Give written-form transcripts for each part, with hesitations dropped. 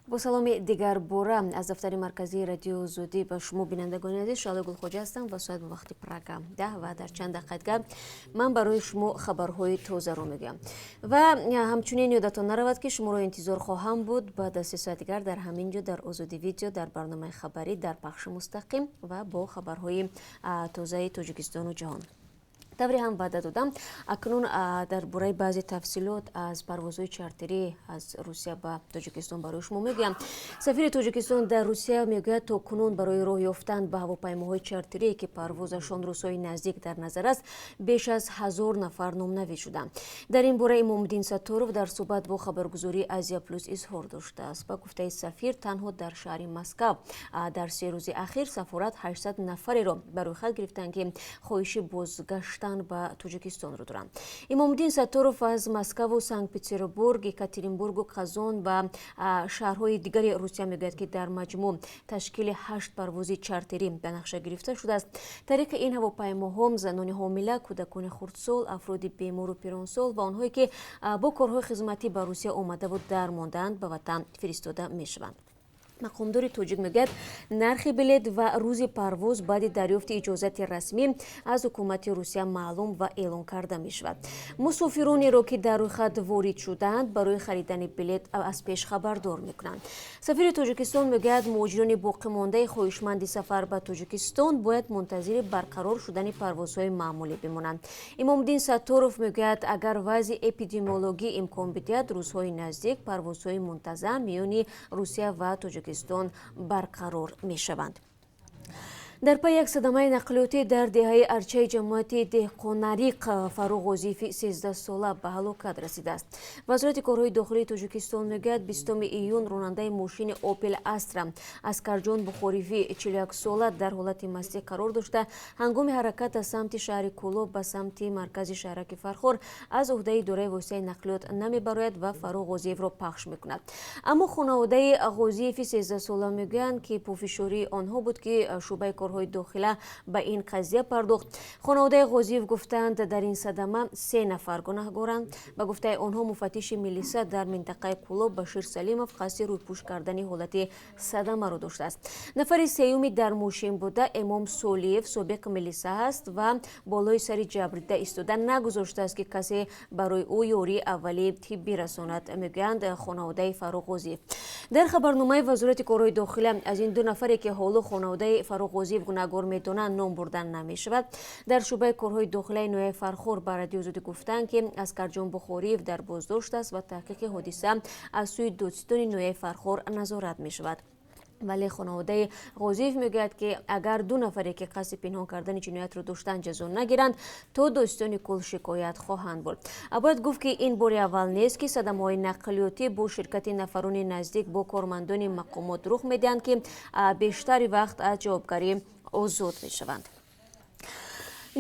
با سلام دیگر باره از دفتر مرکزی رادیو زودی به شما بینندگان عزیز شاله گلخوجه هستم و ساعت به وقت پراگرام 10 و در چند دقیقه من برای شما خبرهای تازه رو میگم و همچنین یادتان نرود که شما رو انتظار خواهم بود بعد از 3 ساعت دیگر در همین جا در آزادی ویدیو در برنامه خبری در پخش مستقیم و با خبرهای تازه تاجیکستان و جهان. تبری هم وعده دادم اکنون در برای بعضی تفصیلات از پروازهای چارتری از روسیه به تاجیکستان برای شما میگم. سفیر تاجیکستان در روسیه میگه تا کنون برای راه یافتن به هواپیماهای چارتری که پروازشان روسای نزدیک در نظر است بیش از 1000 نفر نامنوی شدند. در این باره امامالدین ستارov در صحبت با خبرگزاری آزیا پلوس اظهار داشته است. با گفته سفیر تنها در شهر مسکو در 3 روز اخیر سفارت 800 نفری را برای خود گرفتند که خواهش بازگشت به تاجیکستان رو دارند. امامالدین ستارov از مسکو و سنت پترزبورگ، یکاترینبورگ و قزان و شهرهای دیگری روسیه میگوید که در مجموع تشکیل 8 پرواز چارتری به نقشه گرفته شده است. طریق این هواپیماها زنان حامله، کودکان خردسال، افراد بیمار و پیرانسال و آنهایی که با کارهای خدمتی به روسیه آمده و درماندند به وطن فرستاده میشوند. مقامدار تاجیک میگوید نرخ بلیط و روز پرواز بعد دریافت اجازت رسمی از حکومت روسیه معلوم و اعلام کرده می شود. مسافرانی را که در روی خط وارد شدند برای خریدن بلیط از پیش خبردار میکنند. سفیر تاجیکستان میگوید مهاجران باقی مانده خواهشمند سفر به تاجیکستان باید منتظر برقرار شدن پروازهای معمولی بمانند. امامالدین ستارov میگوید اگر وضع اپیدمیولوژی امکان بدهد روزهای نزدیک پروازهای منتظم میان روسیه و تاجیکستان برقرار می شوند. در پی یک صدمه نقلیاتی در دهه ارچه جماعت دهقانریق فاروق وظیفی 13 ساله به هلاکت رسیده است. وزارت کارهای داخلی تاجیکستان میگوید 20 ایون راننده ماشین اوپل استرا اسکرجان بخوریفی 41 ساله در حالت مستی قرار داشته هنگام حرکت از سمت شهر کولو به سمت مرکز شهرک فرخور از عهده اداره واسطه نقلیات نمیبراید و فاروق وظیف را پخش میکند. اما خانواده وظیفی 13 ساله میگویند که پافشاری آنها بود که شعبه کارهای داخله به این قضیه پرداخت. خانواده وظیف گفتند در این صدمه 3 نفر گناهکارند. به گفته آنها مفتش میلیسا در منطقه کولو بشیر سلیموف قصد روی پوش کردن حالت صدمه را داشته است. نفر سومی در ماشین بوده امام سولیف سابق میلیسا است و بالای سر جبریده ایستاده نگذاشته است که کسی برای او یاری اولی طبی رساند میگویند خانواده فاروق وظیف. در خبرنامه وزارت کارهای داخلی از این 2 نفری که حالا خانواده فاروق وظیف گناهکار میدانند نام بردن نمی شود. در شعبه کارهای داخلی نوع فرخور به رادیو زودی گفتند که اسکرجان بخوریف در بازداشت است و تحقیق حادثه از سوی دوستان نوع فرخور نظارت می شود. ولی خانواده وظیف میگوید که اگر 2 نفری که قصد پنهان کردن جنایت را داشتند جزا نگیرند تا دوستان کل شکایت خواهند برد. باید گفت که این بار اول نیست که صدمه‌های نقلیاتی با شرکت نفران نزدیک با کارمندان مقامات رخ میدهند که بیشتر وقت از جوابگری آزاد میشوند.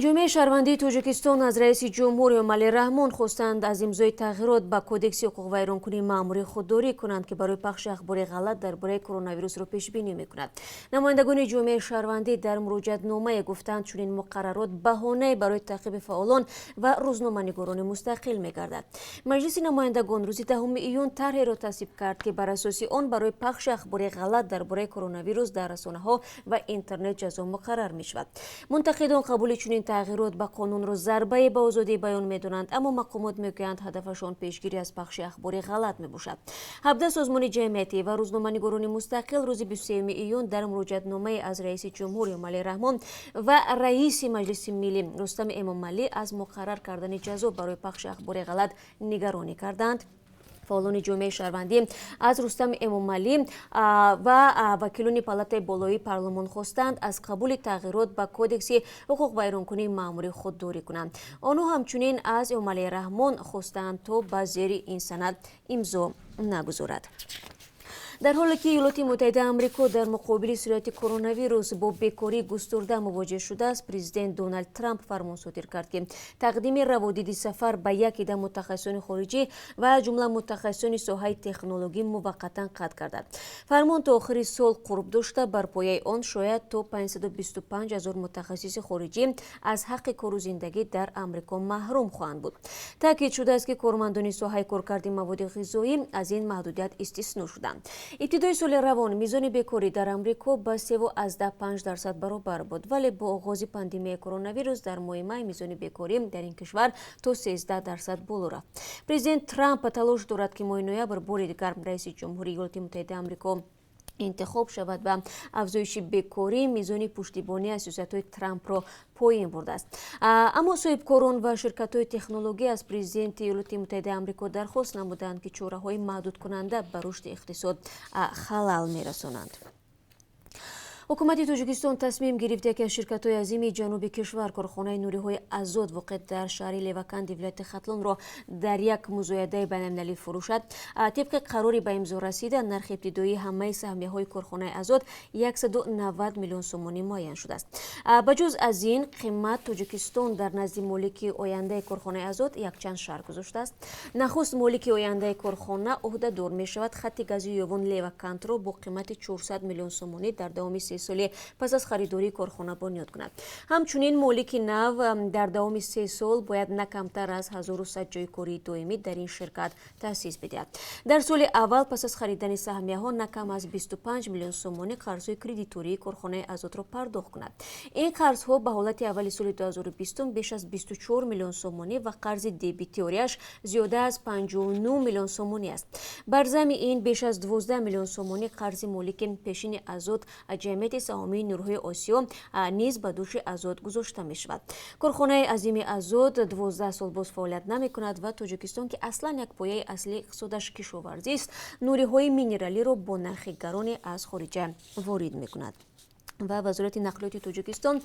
جامعه شهروندی تاجیکستان از رئیس جمهور امامعلی رحمان خواستند از امضای تغییرات به کودکس حقوق ویرانکنی مأموری خودداری کنند که برای پخش اخبار غلط درباره کرونا ویروس را پیش بینی میکند. نمایندگان جامعه شهروندی در مراجعت نامه گفتند چنین مقررات بهانه برای تعقیب فعالان و روزنامه‌نگاران مستقل میگردد. مجلس نمایندگان روز 10 ایون طرحی را تصویب کرد که بر اساس آن برای پخش اخبار غلط درباره کرونا ویروس در رسانه‌ها و اینترنت جزا مقرر میشود. منتقدان قبول چنین تغییرات به قانون را ضربه به آزادی بیان میدانند اما مقامات میگویند هدفشان پیشگیری از پخش اخبار غلط میباشد. 17 سازمان جمعیتی و روزنامه‌نگاران مستقل روز 23 ایون در مراجعت نامه از رئیس جمهور امامعلی رحمان و رئیس مجلس ملی رستم امامعلی از مقرر کردن جزا برای پخش اخبار غلط نگرانی کردند. فعالان جامعه شهروندی از رستم امامعلی و وکیلان پالاتای بالایی پارلمان خواستند از قبول تغییرات به کودکس حقوق ویرانکنی مأموری خودداری کنند. آنها همچنین از امامعلی رحمان خواستند تا به زیر این سند امضا نگذارد. در حالی که ایالات متحده آمریکا در مقابل سرایت کرونا ویروس با بیکاری گسترده مواجه شده است، پرزیدنت دونالد ترامپ فرمان صادر کرد که تقدیم روادید سفر به یک عده متخصصان خارجی و جمله متخصصان ساحه تکنولوژی موقتا قطع گردد. فرمان تا آخر سال قرب داشته بر پایه آن شاید تا 525,000 متخصص خارجی از حق کار و زندگی در آمریکا محروم خواهند بود. تاکید شده است که کارمندان ساحه کارکرد مواد غذایی از این محدودیت استثنا شدند. ابتدای سال روان میزان بیکاری در آمریکا با 3.5% برابر بود، ولی با آغاز پاندمی کرونا ویروس در ماه می میزان بیکاری در این کشور تا 13% بالا رفت. پرزیدنت ترامپ تلاش دارد که ماه نوامبر بار دیگر رئیس جمهوری ایالات متحده آمریکا انتخاب شود و افزایش بیکاری میزان پشتیبانی از سیاست‌های ترامپ را پایین برده است. اما صاحبکاران و شرکت‌های تکنولوژی از پرزیدنت ایالات متحده آمریکا درخواست نمودند که چاره‌های محدود کننده به رشد اقتصاد خلل می‌رسانند. حکومت تاجیکستان تصمیم گرفته که شرکت‌های عظیم جنوبی کشور کارخانه نوری‌های ازود واقع در شهر لیوکند ولایت ختلان را در یک مزایده بین‌المللی فروشد. طبق قراری به امضا رسیده نرخ ابتدایی همه سهمیه‌های کارخانه ازود 190 میلیون سومانی معین شده است. بجز از این قیمت تاجیکستان در نزد مالک آینده کارخانه ازود یک چند شرط گذاشته است. نخست مالک آینده کارخانه عهده‌دار می‌شود خط گازی یوان لیوکند را با قیمت 400 میلیون سومانی در دام 3 سال پس از خریداری کارخانه بنیاد کند. همچنین مالک نو در دام 3 سال باید نه کمتر از 1100 جای کاری دائمی در این شرکت تأسیس بدهد. در سال اول پس از خریدن سهمیه ها نه کم از 25 میلیون سومانی قرض‌های کردیتوری کارخانه ازود را پرداخت کند. این قرض‌ها به حالت اول سال 2020 بیش از 24 میلیون سومانی و قرض دبیتوریش زیاده از 59 میلیون سومانی است. بر ضمن این بیش از 12 میلیون سومانی قرض مالک پیشین ازود جمعیت سهامی نورهای آسیا نیز به دوش ازود گذاشته می شود. کارخانه عظیم ازود 12 سال باز فعالیت نمی کند و تاجیکستان که اصلا یک پایه اصلی اقتصادش کشاورزی است، نوری‌های مینرالی را با نرخ گران از خارج وارد می کند. و وزارت نقلیات تاجیکستان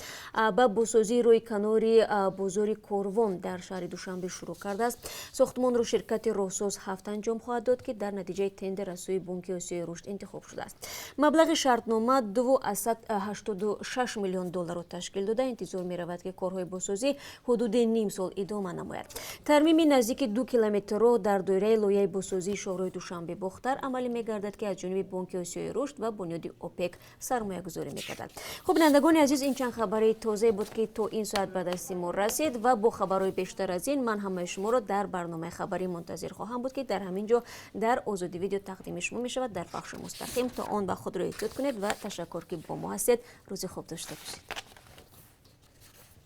با بازسازی روی کنار بازار کاروان در شهر دوشنبه شروع کرده است. ساختمان را شرکت راهساز 7 انجام خواهد داد که در نتیجه تندر از سوی بانک آسیای رشد انتخاب شده است. مبلغ شرطنامه 286 میلیون دلار را تشکیل داده. انتظار می رود که کارهای بازسازی حدود نیم سال ادامه نماید. ترمیم نزدیک 2 کیلومتر را در دایره لایه بازسازی شهرهای دوشنبه باختر عملی می گردد که از جانب بانک آسیای رشد و بنیاد اوپک سرمایه گذاری می کند. خب بینندگان عزیز، این چند خبری تازه بود که تو این ساعت به دست ما رسید و با خبرهای بیشتر از این من همه شما را در برنامه خبری منتظر خواهم بود که در همین جا در آزادی ویدیو تقدیم شما می شود در بخش مستقیم. تا آن به خود را احتیاط کنید و تشکر که با ما هستید. روز خوب داشته باشید.